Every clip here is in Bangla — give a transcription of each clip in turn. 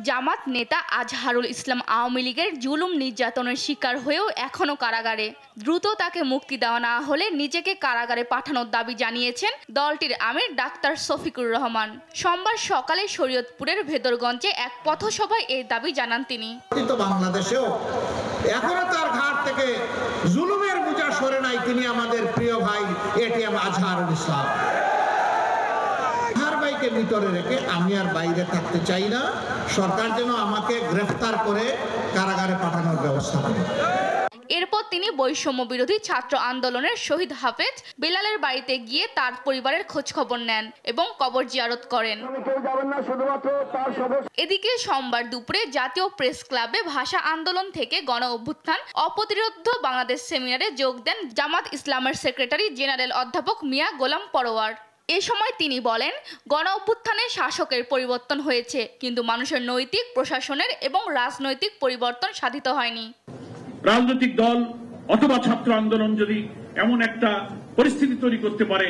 জামাত নেতা আজহারুল ইসলাম আওয়ামী লীগের জুলুম নির্যাতনের শিকার হয়েও এখনও কারাগারে। দ্রুত তাকে মুক্তি দেওয়া না হলে নিজেকে কারাগারে পাঠানোর দাবি জানিয়েছেন দলটির আমির ডাক্তার শফিকুর রহমান। সোমবার সকালে শরীয়তপুরের ভেদরগঞ্জে এক পথসভায় এই দাবি জানান তিনি। বাংলাদেশেও এখনো তার ঘাট থেকে জুলুমের বোঝা সরে নাই। তিনি আমাদের প্রিয় ভাই এটিএম আজহারুল ইসলাম। ভাইকে ভিতরে রেখে আমি আর বাইরে থাকতে চাই না। সরকার যেন আমাকে গ্রেফতার করে কারাগারে পাঠানোর ব্যবস্থা করে। এরপর তিনি বৈষম্য বিরোধী ছাত্র আন্দোলনের শহীদ হাফেজ বেলালের বাড়িতে গিয়ে তার পরিবারের খোঁজ খবর নেন এবং কবর জিয়ারত করেন। এদিকে সোমবার দুপুরে জাতীয় প্রেস ক্লাবে ভাষা আন্দোলন থেকে গণ অভ্যুত্থান অপ্রতিরোধ্য বাংলাদেশ সেমিনারে যোগ দেন জামাত ইসলামের সেক্রেটারি জেনারেল অধ্যাপক মিয়া গোলাম পরোয়ার। এ সময় তিনি বলেন, গণ অভ্যুত্থানে শাসকের পরিবর্তন হয়েছে, কিন্তু মানুষের নৈতিক, প্রশাসনের এবং রাজনৈতিক পরিবর্তন সাধিত হয়নি। রাজনৈতিক দল অথবা ছাত্র আন্দোলন যদি এমন একটা পরিস্থিতি তৈরি করতে পারে,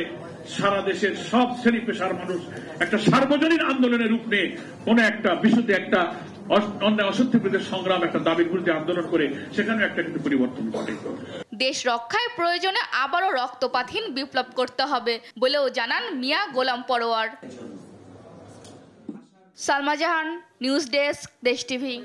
সারা দেশের সব শ্রেণী পেশার মানুষ একটা সার্বজনীন আন্দোলনের রূপ নিয়ে কোন একটা বিশুদ্ধ একটা অন্যায় অসত্যের বিরুদ্ধে সংগ্রাম, একটা দাবির বিরুদ্ধে আন্দোলন করে সেখানে একটা কিন্তু পরিবর্তন ঘটে। দেশ রক্ষায় প্রয়োজনে আবারও রক্তপাতহীন বিপ্লব করতে হবে বলেও জানান মিয়া গোলাম পরোয়ার। সালমা জাহান, নিউজ ডেস্ক, দেশ টিভি।